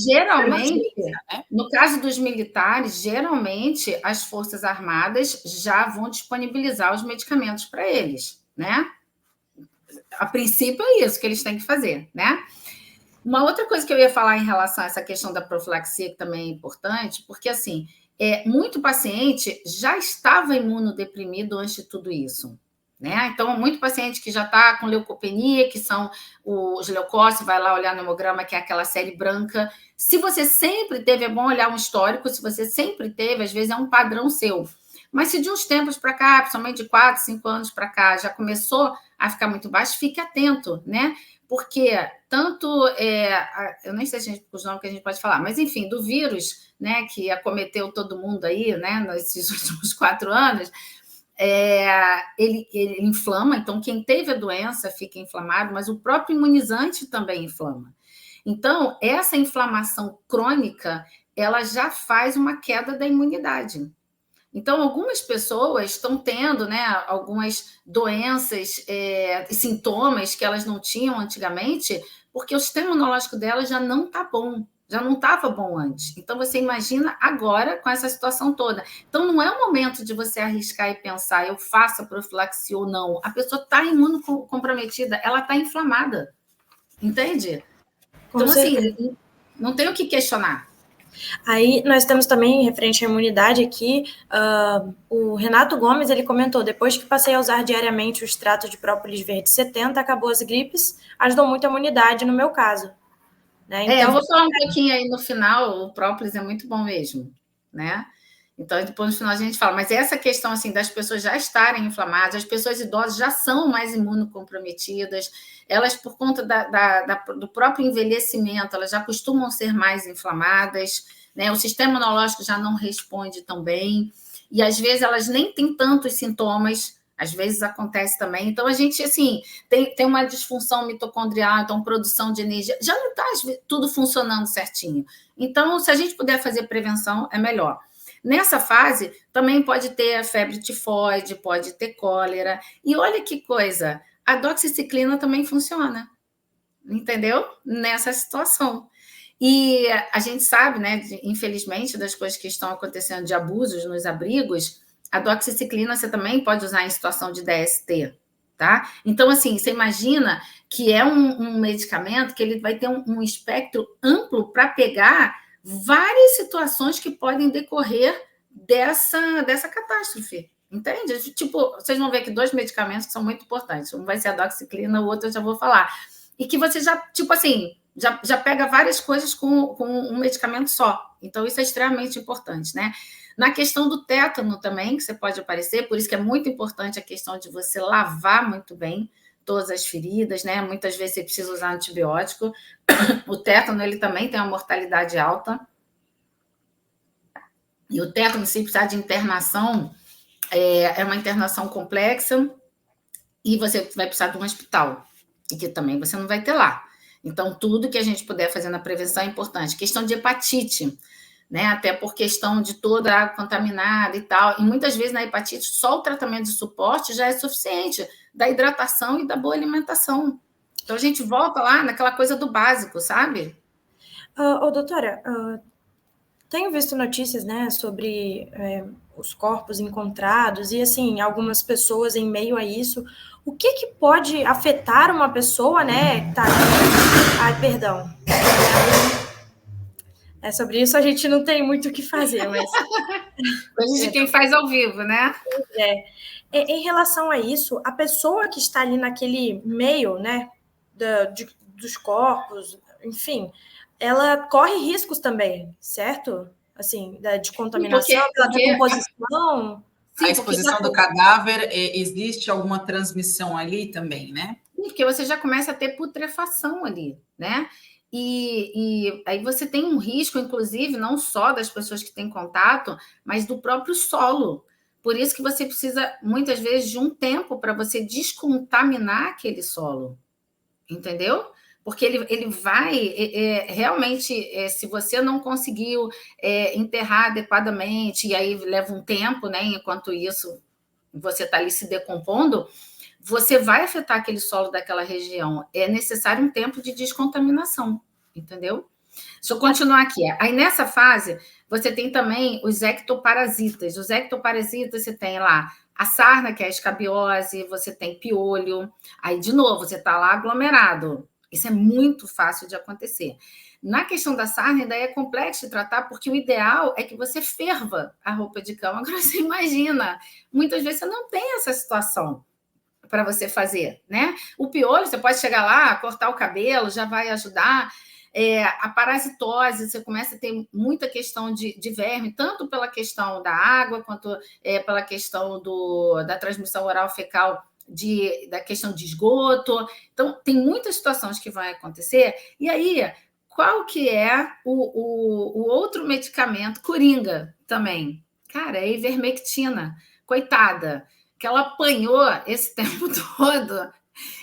geralmente, né? No caso dos militares, geralmente as Forças Armadas já vão disponibilizar os medicamentos para eles, né? A princípio é isso que eles têm que fazer, né? Uma outra coisa que eu ia falar em relação a essa questão da profilaxia, que também é importante, porque, assim, muito paciente já estava imunodeprimido antes de tudo isso, né? Então, muito paciente que já está com leucopenia, que são os leucócitos, vai lá olhar no hemograma, que é aquela série branca. Se você sempre teve, é bom olhar um histórico, se você sempre teve, às vezes é um padrão seu. Mas se de uns tempos para cá, principalmente de 4, 5 anos para cá, já começou a ficar muito baixo, fique atento, né? Porque tanto, eu nem sei se os nomes que a gente pode falar, mas enfim, do vírus, né, que acometeu todo mundo aí, né, nesses últimos 4 anos, ele inflama, então quem teve a doença fica inflamado, mas o próprio imunizante também inflama. Então, essa inflamação crônica, ela já faz uma queda da imunidade. Então, algumas pessoas estão tendo, né, algumas doenças e sintomas que elas não tinham antigamente, porque o sistema imunológico delas já não está bom, já não estava bom antes. Então, você imagina agora com essa situação toda. Então, não é o momento de você arriscar e pensar, eu faço a profilaxia ou não. A pessoa está imunocomprometida, ela está inflamada, entende? Então, assim, não tem o que questionar. Aí nós temos também, referente à imunidade aqui, o Renato Gomes, ele comentou, depois que passei a usar diariamente o extrato de própolis verde 70, acabou as gripes, ajudou muito a imunidade no meu caso. Né? Então, eu vou falar um pouquinho aí no final, o própolis é muito bom mesmo, né? Então, depois no final a gente fala, mas essa questão assim das pessoas já estarem inflamadas, as pessoas idosas já são mais imunocomprometidas, elas, por conta do próprio envelhecimento, elas já costumam ser mais inflamadas, né? O sistema imunológico já não responde tão bem, e às vezes elas nem têm tantos sintomas, às vezes acontece também. Então, a gente, assim, tem uma disfunção mitocondrial, então, produção de energia, já não está tudo funcionando certinho. Então, se a gente puder fazer prevenção, é melhor. Nessa fase, também pode ter a febre tifoide, pode ter cólera. E olha que coisa, a doxiciclina também funciona, entendeu? Nessa situação. E a gente sabe, né, infelizmente, das coisas que estão acontecendo de abusos nos abrigos, a doxiciclina você também pode usar em situação de DST, tá? Então, assim, você imagina que é um medicamento que ele vai ter um espectro amplo para pegar várias situações que podem decorrer dessa catástrofe, entende? Tipo, vocês vão ver que 2 medicamentos que são muito importantes. Um vai ser a doxiciclina, o outro eu já vou falar. E que você já, tipo assim, já pega várias coisas com um medicamento só. Então, isso é extremamente importante, né? Na questão do tétano também, que você pode aparecer, por isso que é muito importante a questão de você lavar muito bem todas as feridas, né? Muitas vezes você precisa usar antibiótico. O tétano, ele também tem uma mortalidade alta. E o tétano, se precisar de internação, é uma internação complexa e você vai precisar de um hospital, e que também você não vai ter lá. Então, tudo que a gente puder fazer na prevenção é importante. Questão de hepatite, né? Até por questão de toda a água contaminada e tal. E muitas vezes na hepatite, só o tratamento de suporte já é suficiente, da hidratação e da boa alimentação. Então, a gente volta lá naquela coisa do básico, sabe? Doutora, tenho visto notícias, né, sobre os corpos encontrados e, assim, algumas pessoas em meio a isso. O que pode afetar uma pessoa, né? Tá... Ai, perdão. Sobre isso a gente não tem muito o que fazer, mas... Coisa de quem faz ao vivo, né? Em relação a isso, a pessoa que está ali naquele meio, né, dos corpos, enfim, ela corre riscos também, certo? Assim, de contaminação, pela decomposição. A exposição do cadáver, existe alguma transmissão ali também, né? Sim, porque você já começa a ter putrefação ali, né? E aí você tem um risco, inclusive, não só das pessoas que têm contato, mas do próprio solo. Por isso que você precisa, muitas vezes, de um tempo para você descontaminar aquele solo, entendeu? Porque ele vai, realmente, se você não conseguiu enterrar adequadamente, e aí leva um tempo, né? Enquanto isso, você está ali se decompondo, você vai afetar aquele solo daquela região. É necessário um tempo de descontaminação, entendeu? Deixa eu continuar aqui. Aí, nessa fase, você tem também os ectoparasitas. Os ectoparasitas, você tem lá a sarna, que é a escabiose, você tem piolho. Aí, de novo, você está lá aglomerado. Isso é muito fácil de acontecer. Na questão da sarna, ainda é complexo de tratar, porque o ideal é que você ferva a roupa de cama. Agora, você imagina, muitas vezes você não tem essa situação para você fazer, né? O piolho, você pode chegar lá, cortar o cabelo, já vai ajudar. A parasitose, você começa a ter muita questão de verme, tanto pela questão da água, quanto pela questão da transmissão oral fecal, da questão de esgoto. Então, tem muitas situações que vão acontecer. E aí, qual que é o outro medicamento coringa também? Cara, é a ivermectina. Coitada, que ela apanhou esse tempo todo,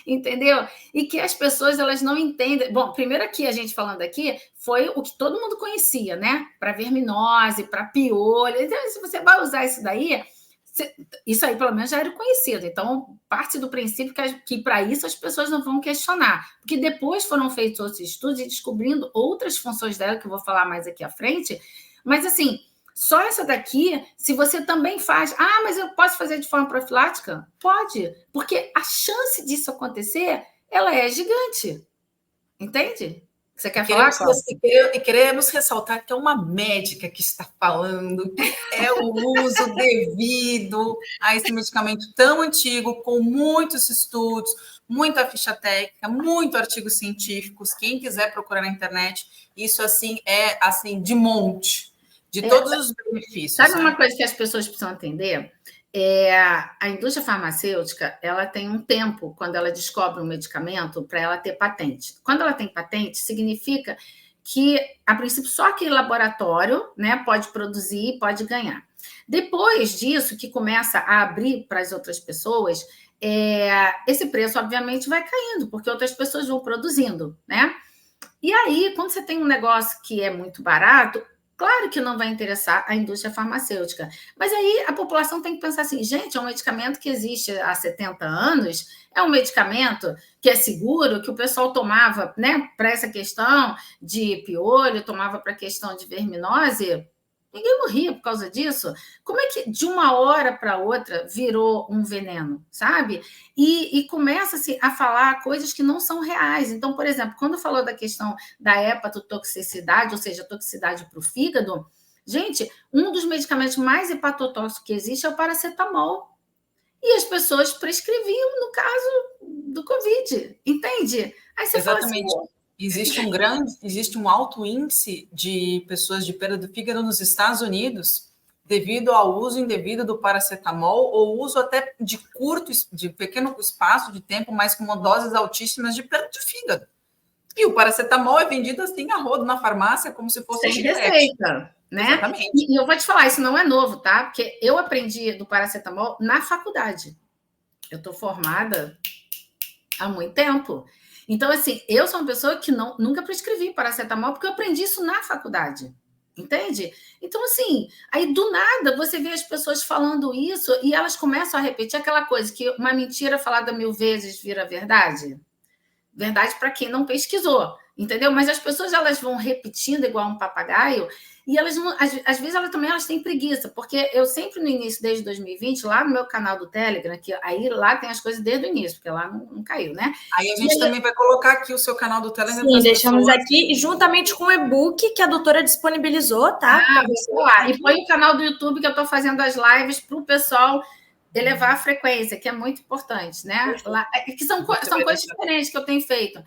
entendeu? E que as pessoas elas não entendem. Bom, primeiro aqui, a gente falando aqui, foi o que todo mundo conhecia, né? Para verminose, para piolho. Então, se você vai usar isso daí, isso aí pelo menos já era conhecido. Então, parte do princípio que para isso as pessoas não vão questionar. Porque depois foram feitos outros estudos e descobrindo outras funções dela, que eu vou falar mais aqui à frente. Mas, assim, só essa daqui, se você também faz... Ah, mas eu posso fazer de forma profilática? Pode, porque a chance disso acontecer, ela é gigante. Entende? Você quer falar, Cláudia? E queremos ressaltar que é uma médica que está falando, que é o uso devido a esse medicamento tão antigo, com muitos estudos, muita ficha técnica, muitos artigos científicos. Quem quiser procurar na internet, isso assim é assim de monte, de todos os benefícios. Sabe uma coisa que as pessoas precisam entender? A indústria farmacêutica, ela tem um tempo, quando ela descobre um medicamento, para ela ter patente. Quando ela tem patente, significa que, a princípio, só aquele laboratório, né, pode produzir, pode ganhar. Depois disso, que começa a abrir para as outras pessoas, esse preço, obviamente, vai caindo, porque outras pessoas vão produzindo, né? E aí, quando você tem um negócio que é muito barato, claro que não vai interessar a indústria farmacêutica. Mas aí a população tem que pensar assim, gente, é um medicamento que existe há 70 anos, é um medicamento que é seguro, que o pessoal tomava, né, para essa questão de piolho, tomava para a questão de verminose. Ninguém morria por causa disso. Como é que de uma hora para outra virou um veneno, sabe? E começa-se a falar coisas que não são reais. Então, por exemplo, quando falou da questão da hepatotoxicidade, ou seja, toxicidade para o fígado, gente, um dos medicamentos mais hepatotóxicos que existe é o paracetamol. E as pessoas prescreviam no caso do Covid, entende? Aí você Exatamente. fala assim... Existe um alto índice de pessoas de perda do fígado nos Estados Unidos devido ao uso indevido do paracetamol ou uso até de pequeno espaço de tempo, mas com doses altíssimas de perda de fígado. E o paracetamol é vendido assim a rodo na farmácia como se fosse sem receita, né? Exatamente. E eu vou te falar, isso não é novo, tá? Porque eu aprendi do paracetamol na faculdade. Eu estou formada há muito tempo. Então, assim, eu sou uma pessoa que nunca prescrevi paracetamol, porque eu aprendi isso na faculdade, entende? Então, assim, aí do nada você vê as pessoas falando isso e elas começam a repetir aquela coisa que uma mentira falada 1000 vezes vira verdade. Verdade para quem não pesquisou, entendeu? Mas as pessoas elas vão repetindo igual um papagaio e elas não, às vezes elas têm preguiça, porque eu sempre no início, desde 2020, lá no meu canal do Telegram, que aí lá tem as coisas desde o início, porque lá não caiu, né? Aí a gente também vai colocar aqui o seu canal do Telegram. Sim, deixamos aqui, juntamente com o e-book que a doutora disponibilizou, tá? Vou lá. E põe o canal do YouTube que eu estou fazendo as lives para o pessoal elevar a frequência, que é muito importante, né? Lá, que são coisas diferentes que eu tenho feito.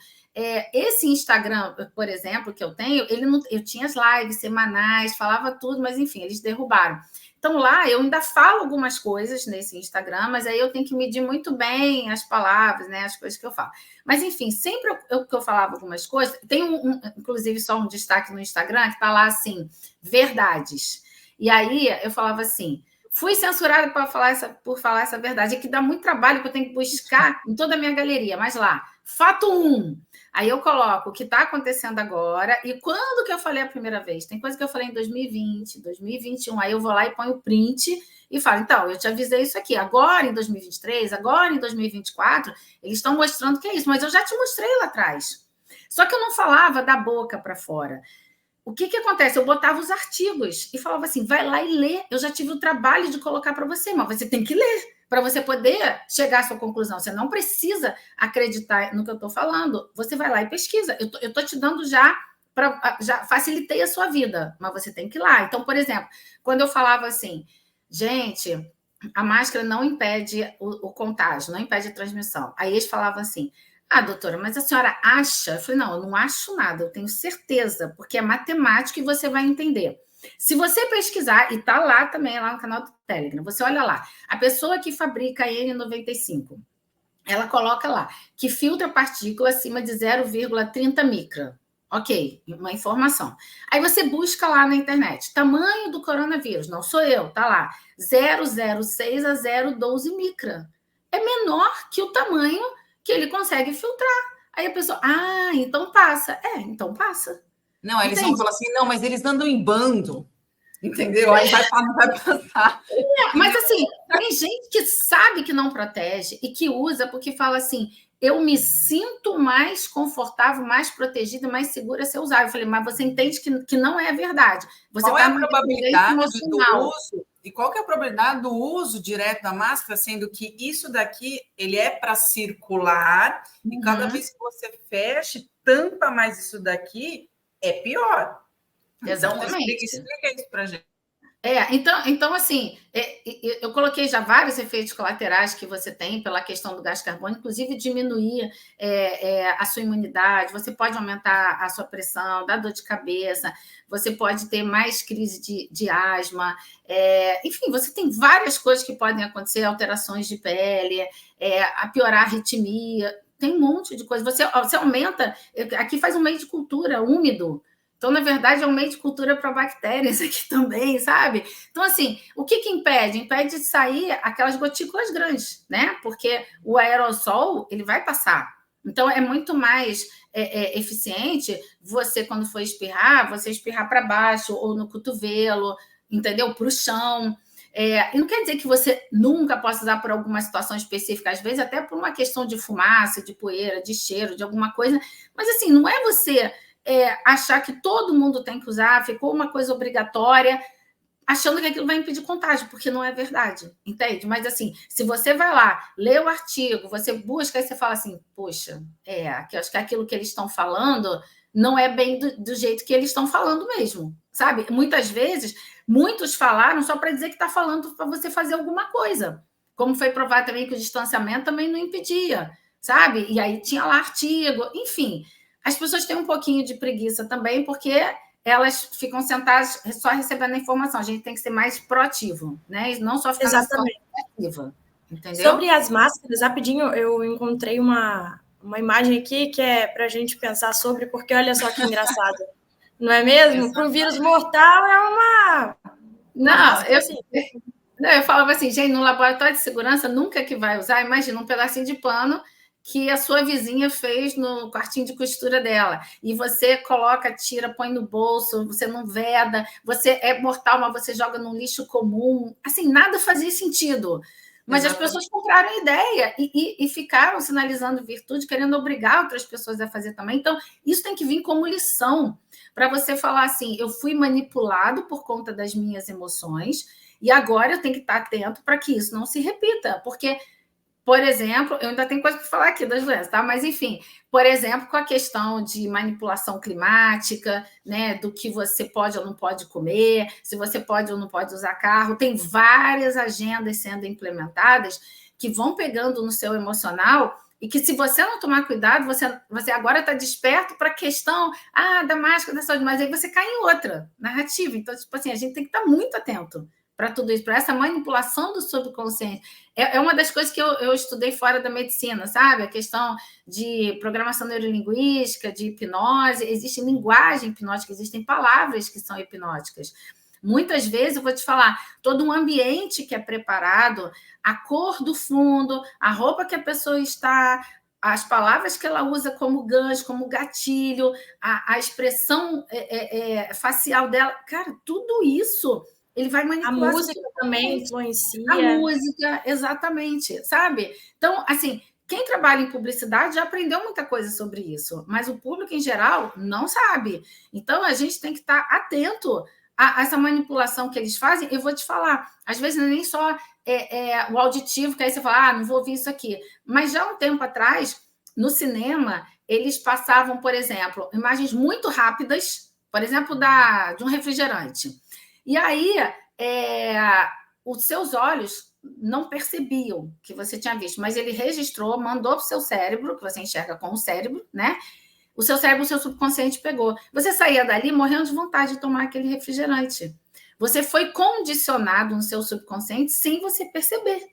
Esse Instagram, por exemplo, que eu tenho, eu tinha as lives semanais, falava tudo, mas enfim, eles derrubaram. Então, lá eu ainda falo algumas coisas nesse Instagram, mas aí eu tenho que medir muito bem as palavras, né, as coisas que eu falo. Mas, enfim, sempre que eu falava algumas coisas, tem inclusive só um destaque no Instagram que está lá assim, verdades. E aí eu falava assim, fui censurada por falar essa verdade, é que dá muito trabalho que eu tenho que buscar em toda a minha galeria, mas lá, fato 1. Aí eu coloco o que está acontecendo agora e quando que eu falei a primeira vez. Tem coisa que eu falei em 2020, 2021, aí eu vou lá e ponho o print e falo, então, eu te avisei isso aqui, agora em 2023, agora em 2024, eles estão mostrando que é isso, mas eu já te mostrei lá atrás. Só que eu não falava da boca para fora. O que acontece? Eu botava os artigos e falava assim, vai lá e lê. Eu já tive o trabalho de colocar para você, mas você tem que ler para você poder chegar à sua conclusão. Você não precisa acreditar no que eu estou falando. Você vai lá e pesquisa. Eu estou te dando já facilitei a sua vida, mas você tem que ir lá. Então, por exemplo, quando eu falava assim, gente, a máscara não impede o contágio, não impede a transmissão. Aí eles falavam assim, doutora, mas a senhora acha? Eu falei, não, eu não acho nada, eu tenho certeza, porque é matemática e você vai entender. Se você pesquisar, e está lá também, lá no canal do Telegram, você olha lá, a pessoa que fabrica a N95, ela coloca lá, que filtra partícula acima de 0,30 micra. Ok, uma informação. Aí você busca lá na internet, tamanho do coronavírus, não sou eu, tá lá, 0,06 a 0,12 micra. É menor que o tamanho que ele consegue filtrar. Aí a pessoa, então passa. Então passa. Não, eles vão falar assim, não, mas eles andam em bando, entendeu? Aí não vai passar. Mas assim, tem gente que sabe que não protege e que usa porque fala assim, eu me sinto mais confortável, mais protegida, mais segura se eu usar. Eu falei, mas você entende que não é verdade. Você qual é a probabilidade do uso? E qual que é a probabilidade do uso direto da máscara, sendo que isso daqui ele é para circular, e cada vez que você fecha, tampa mais isso daqui, é pior. Exatamente. Então, explica isso para a gente. Então assim, eu coloquei já vários efeitos colaterais que você tem pela questão do gás carbônico, inclusive diminuir a sua imunidade, você pode aumentar a sua pressão, dar dor de cabeça, você pode ter mais crise de asma, enfim, você tem várias coisas que podem acontecer, alterações de pele, a piorar a arritmia, tem um monte de coisa. Você aumenta, aqui faz um meio de cultura úmido, então, na verdade, é um meio de cultura para bactérias aqui também, sabe? Então, assim, o que impede? Impede de sair aquelas gotículas grandes, né? Porque o aerossol, ele vai passar. Então, é muito mais eficiente você, quando for espirrar, você espirrar para baixo ou no cotovelo, entendeu? Para o chão. E não quer dizer que você nunca possa usar por alguma situação específica, às vezes até por uma questão de fumaça, de poeira, de cheiro, de alguma coisa. Mas, assim, não é você... achar que todo mundo tem que usar, ficou uma coisa obrigatória, achando que aquilo vai impedir contágio, porque não é verdade, entende? Mas, assim, se você vai lá, lê o artigo, você busca, aí você fala assim, poxa, acho que aquilo que eles estão falando não é bem do jeito que eles estão falando mesmo, sabe? Muitas vezes, muitos falaram só para dizer que está falando para você fazer alguma coisa, como foi provado também que o distanciamento também não impedia, sabe? E aí tinha lá artigo, enfim... As pessoas têm um pouquinho de preguiça também, porque elas ficam sentadas só recebendo a informação. A gente tem que ser mais proativo, né? E não só ficar na situação passiva. Entendeu? Sobre as máscaras, rapidinho, eu encontrei uma imagem aqui que é para a gente pensar sobre, porque olha só que engraçado. Não é mesmo? Para um vírus mortal é uma máscara, assim. Eu falava assim, gente, no laboratório de segurança, nunca que vai usar, imagina um pedacinho de pano que a sua vizinha fez no quartinho de costura dela. E você coloca, tira, põe no bolso, você não veda, você é mortal, mas você joga no lixo comum. Assim, nada fazia sentido. Mas as pessoas compraram a ideia e ficaram sinalizando virtude, querendo obrigar outras pessoas a fazer também. Então, isso tem que vir como lição, para você falar assim, eu fui manipulado por conta das minhas emoções, e agora eu tenho que estar atento para que isso não se repita, porque Por exemplo, eu ainda tenho coisa para falar aqui das doenças, tá? Mas, enfim, por exemplo, com a questão de manipulação climática, né? Do que você pode ou não pode comer, se você pode ou não pode usar carro. Tem várias agendas sendo implementadas que vão pegando no seu emocional e que, se você não tomar cuidado, você agora está desperto para a questão da máscara, da saúde, mas aí você cai em outra narrativa. Então, tipo assim, a gente tem que estar muito atento para tudo isso, para essa manipulação do subconsciente. É uma das coisas que eu estudei fora da medicina, sabe? A questão de programação neurolinguística, de hipnose. Existe linguagem hipnótica, existem palavras que são hipnóticas. Muitas vezes, eu vou te falar, todo um ambiente que é preparado, a cor do fundo, a roupa que a pessoa está, as palavras que ela usa como gancho, como gatilho, a expressão facial dela, cara, tudo isso ele vai manipular. A música também influencia. A música, exatamente, sabe? Então, assim, quem trabalha em publicidade já aprendeu muita coisa sobre isso, mas o público em geral não sabe. Então, a gente tem que estar atento a essa manipulação que eles fazem. Eu vou te falar, às vezes não é nem só o auditivo, que aí você fala, não vou ouvir isso aqui. Mas já há um tempo atrás, no cinema, eles passavam, por exemplo, imagens muito rápidas, por exemplo, de um refrigerante. E aí, os seus olhos não percebiam que você tinha visto, mas ele registrou, mandou para o seu cérebro, que você enxerga com o cérebro, né? O seu cérebro, o seu subconsciente pegou. Você saía dali morrendo de vontade de tomar aquele refrigerante. Você foi condicionado no seu subconsciente sem você perceber.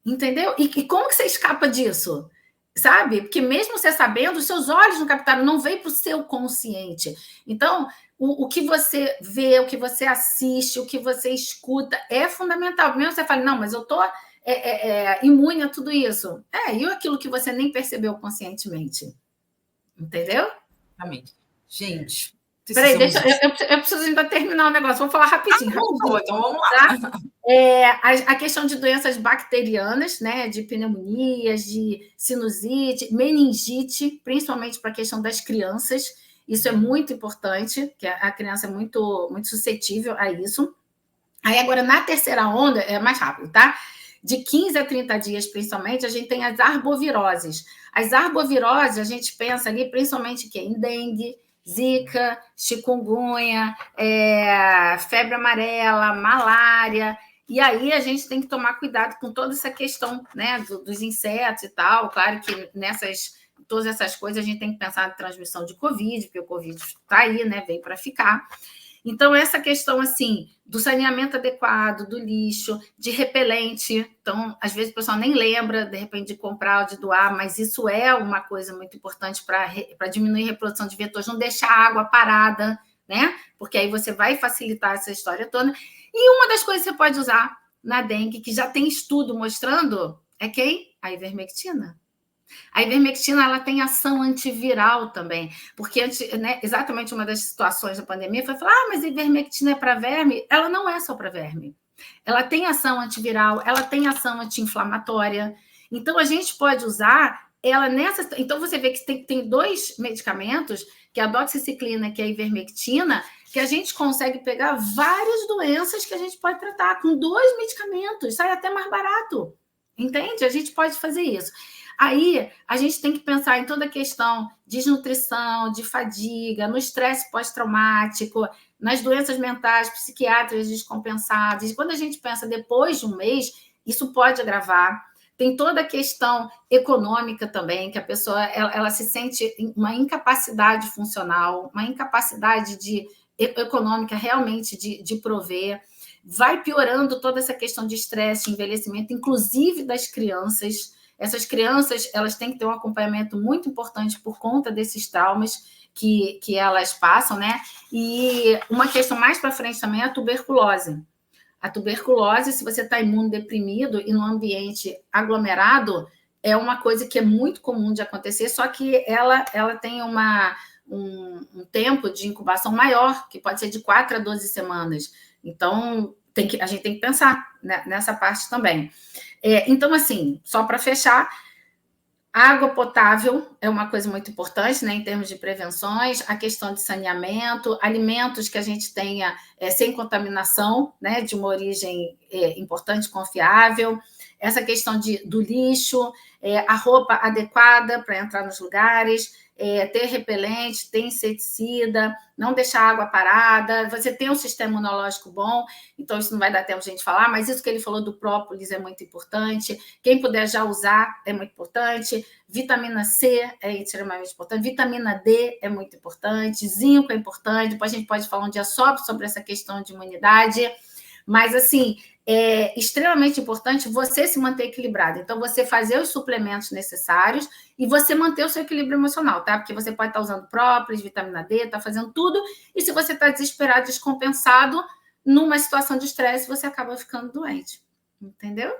Entendeu? E como que você escapa disso? Sabe? Porque mesmo você sabendo, os seus olhos não captaram, não veio para o seu consciente. Então, o que você vê, o que você assiste, o que você escuta é fundamental. Mesmo você fala, não, mas eu estou imune a tudo isso. E aquilo que você nem percebeu conscientemente. Entendeu? Exatamente. Gente, peraí, eu preciso ainda terminar o negócio. Vou falar rapidinho. Então vamos lá. Tá? A questão de doenças bacterianas, né, de pneumonias, de sinusite, meningite, principalmente para a questão das crianças. Isso é muito importante, que a criança é muito, muito suscetível a isso. Aí agora, na terceira onda, é mais rápido, tá? De 15 a 30 dias, principalmente, a gente tem as arboviroses. As arboviroses, a gente pensa ali principalmente em dengue, zika, chikungunya, febre amarela, malária. E aí a gente tem que tomar cuidado com toda essa questão, né, dos insetos e tal. Claro que todas essas coisas a gente tem que pensar na transmissão de Covid, porque o Covid está aí, né, veio para ficar. Então, essa questão, assim, do saneamento adequado, do lixo, de repelente. Então, às vezes o pessoal nem lembra, de repente, de comprar ou de doar, mas isso é uma coisa muito importante para diminuir a reprodução de vetores, não deixar a água parada, né? Porque aí você vai facilitar essa história toda. E uma das coisas que você pode usar na dengue, que já tem estudo mostrando, é quem? A ivermectina. A ivermectina, ela tem ação antiviral também, porque né, exatamente uma das situações da pandemia foi falar, mas a ivermectina é para verme? Ela não é só para verme. Ela tem ação antiviral, ela tem ação anti-inflamatória. Então, a gente pode usar ela nessa... Então, você vê que tem dois medicamentos, que é a doxiciclina, que é a ivermectina, que a gente consegue pegar várias doenças que a gente pode tratar com 2 medicamentos, sai até mais barato. Entende? A gente pode fazer isso. Aí, a gente tem que pensar em toda a questão de desnutrição, de fadiga, no estresse pós-traumático, nas doenças mentais, psiquiátricas descompensadas. E quando a gente pensa depois de um mês, isso pode agravar. Tem toda a questão econômica também, que a pessoa ela se sente uma incapacidade funcional, uma incapacidade econômica realmente de prover. Vai piorando toda essa questão de estresse, de envelhecimento, inclusive das crianças. Essas crianças, elas têm que ter um acompanhamento muito importante por conta desses traumas que elas passam, né? E uma questão mais para frente também é a tuberculose. A tuberculose, se você está imunodeprimido e num ambiente aglomerado, é uma coisa que é muito comum de acontecer, só que ela tem um tempo de incubação maior, que pode ser de 4 a 12 semanas. Então, a gente tem que pensar nessa parte também. Então, assim, só para fechar, água potável é uma coisa muito importante, né, em termos de prevenções, a questão de saneamento, alimentos que a gente tenha sem contaminação, né, de uma origem importante, confiável, essa questão do lixo, a roupa adequada para entrar nos lugares, ter repelente, ter inseticida, não deixar a água parada, você ter um sistema imunológico bom, então isso não vai dar tempo de a gente falar, mas isso que ele falou do própolis é muito importante, quem puder já usar é muito importante, vitamina C é extremamente importante, vitamina D é muito importante, zinco é importante, depois a gente pode falar um dia só sobre essa questão de imunidade, mas assim, é extremamente importante você se manter equilibrado. Então, você fazer os suplementos necessários e você manter o seu equilíbrio emocional, tá? Porque você pode estar usando própolis, vitamina D, tá fazendo tudo, e se você está desesperado, descompensado, numa situação de estresse, você acaba ficando doente. Entendeu?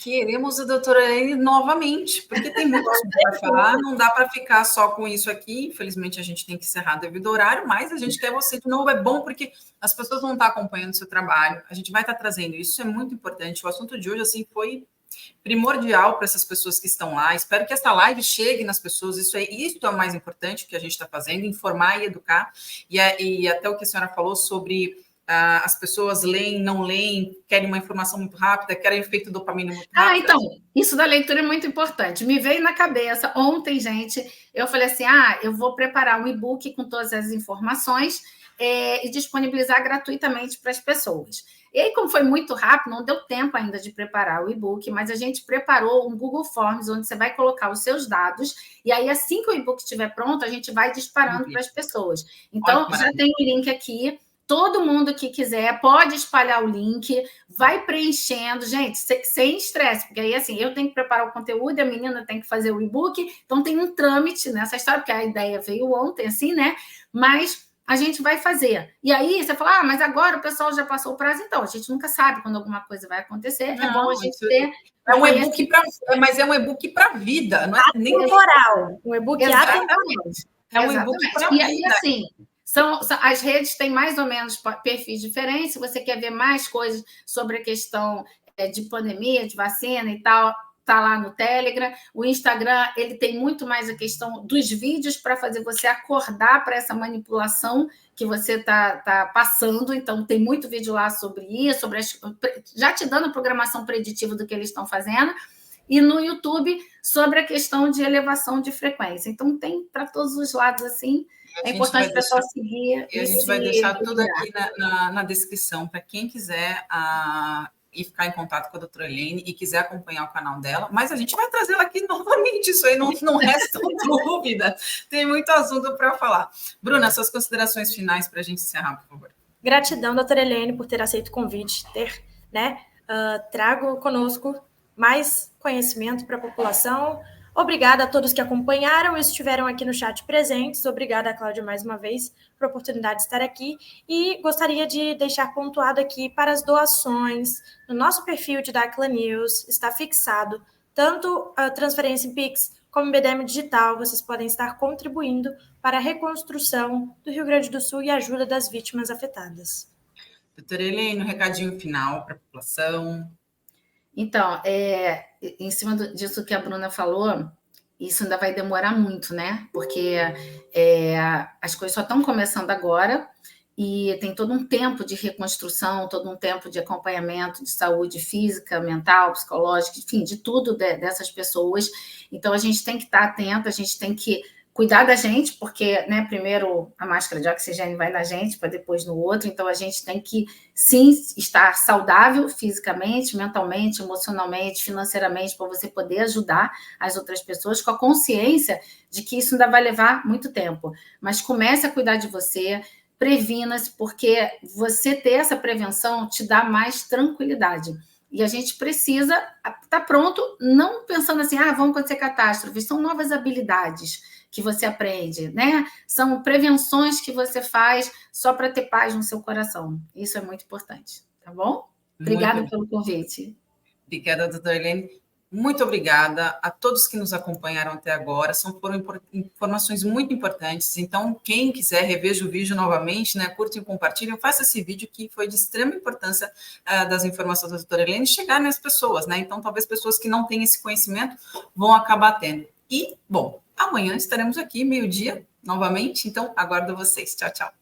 Queremos a doutora Elaine novamente, porque tem muito assunto para falar, não dá para ficar só com isso aqui, infelizmente a gente tem que encerrar devido ao horário, mas a gente quer você de novo, é bom porque as pessoas vão estar acompanhando o seu trabalho, a gente vai estar trazendo isso, é muito importante, o assunto de hoje assim foi primordial para essas pessoas que estão lá, espero que esta live chegue nas pessoas, isso é o mais importante que a gente está fazendo, informar e educar, e até o que a senhora falou sobre... as pessoas leem, não leem, querem uma informação muito rápida, querem efeito dopamina muito rápido. Então, isso da leitura é muito importante. Me veio na cabeça, ontem, gente, eu falei assim, eu vou preparar um e-book com todas as informações e disponibilizar gratuitamente para as pessoas. E aí, como foi muito rápido, não deu tempo ainda de preparar o e-book, mas a gente preparou um Google Forms, onde você vai colocar os seus dados, e aí, assim que o e-book estiver pronto, a gente vai disparando para as pessoas. Então, já tem o link aqui. Todo mundo que quiser pode espalhar o link, vai preenchendo, gente, sem estresse, porque aí, assim, eu tenho que preparar o conteúdo, a menina tem que fazer o e-book, então tem um trâmite nessa história, porque a ideia veio ontem, assim, né? Mas a gente vai fazer. E aí, você fala, mas agora o pessoal já passou o prazo, então, a gente nunca sabe quando alguma coisa vai acontecer, é bom a gente ter... É um e-book mas é um e-book para a vida, não é nem temporal, um e-book exatamente. É um e-book para a vida. E aí, assim... as redes têm mais ou menos perfis diferentes. Se você quer ver mais coisas sobre a questão de pandemia, de vacina e tal, está lá no Telegram. O Instagram ele tem muito mais a questão dos vídeos para fazer você acordar para essa manipulação que você está passando. Então, tem muito vídeo lá sobre isso, já te dando a programação preditiva do que eles estão fazendo. E no YouTube, sobre a questão de elevação de frequência. Então, tem para todos os lados, assim... É importante o pessoal seguir. E a gente vai deixar tudo aqui na descrição para quem quiser ir ficar em contato com a doutora Elaine e quiser acompanhar o canal dela. Mas a gente vai trazê-la aqui novamente, isso aí não resta dúvida. Tem muito assunto para falar. Bruna, suas considerações finais para a gente encerrar, por favor. Gratidão, doutora Elaine, por ter aceito o convite, trago conosco mais conhecimento para a população. Obrigada a todos que acompanharam e estiveram aqui no chat presentes. Obrigada, Cláudia, mais uma vez, por a oportunidade de estar aqui. E gostaria de deixar pontuado aqui para as doações. No nosso perfil de Dáquila News está fixado tanto a transferência em Pix como em BDM Digital. Vocês podem estar contribuindo para a reconstrução do Rio Grande do Sul e a ajuda das vítimas afetadas. Doutora Elaine, um recadinho final para a população. Então, em cima disso que a Bruna falou, isso ainda vai demorar muito, né? Porque as coisas só estão começando agora e tem todo um tempo de reconstrução, todo um tempo de acompanhamento de saúde física, mental, psicológica, enfim, de tudo dessas pessoas. Então, a gente tem que estar atento, a gente tem que cuidar da gente, porque, né, primeiro a máscara de oxigênio vai na gente, para depois no outro, então a gente tem que, sim, estar saudável fisicamente, mentalmente, emocionalmente, financeiramente, para você poder ajudar as outras pessoas com a consciência de que isso ainda vai levar muito tempo. Mas comece a cuidar de você, previna-se, porque você ter essa prevenção te dá mais tranquilidade. E a gente precisa estar pronto, não pensando assim, vão acontecer catástrofes, são novas habilidades que você aprende, né? São prevenções que você faz só para ter paz no seu coração. Isso é muito importante, tá bom? Obrigada pelo convite. Obrigada, doutora Elaine. Muito obrigada a todos que nos acompanharam até agora. Foram informações muito importantes. Então, quem quiser, reveja o vídeo novamente, né? Curtam e compartilhem. Faça esse vídeo que foi de extrema importância das informações da doutora Elaine chegar nas pessoas, né? Então, talvez pessoas que não têm esse conhecimento vão acabar tendo. E, bom, amanhã estaremos aqui, meio-dia, novamente. Então, aguardo vocês. Tchau, tchau.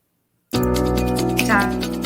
Tchau.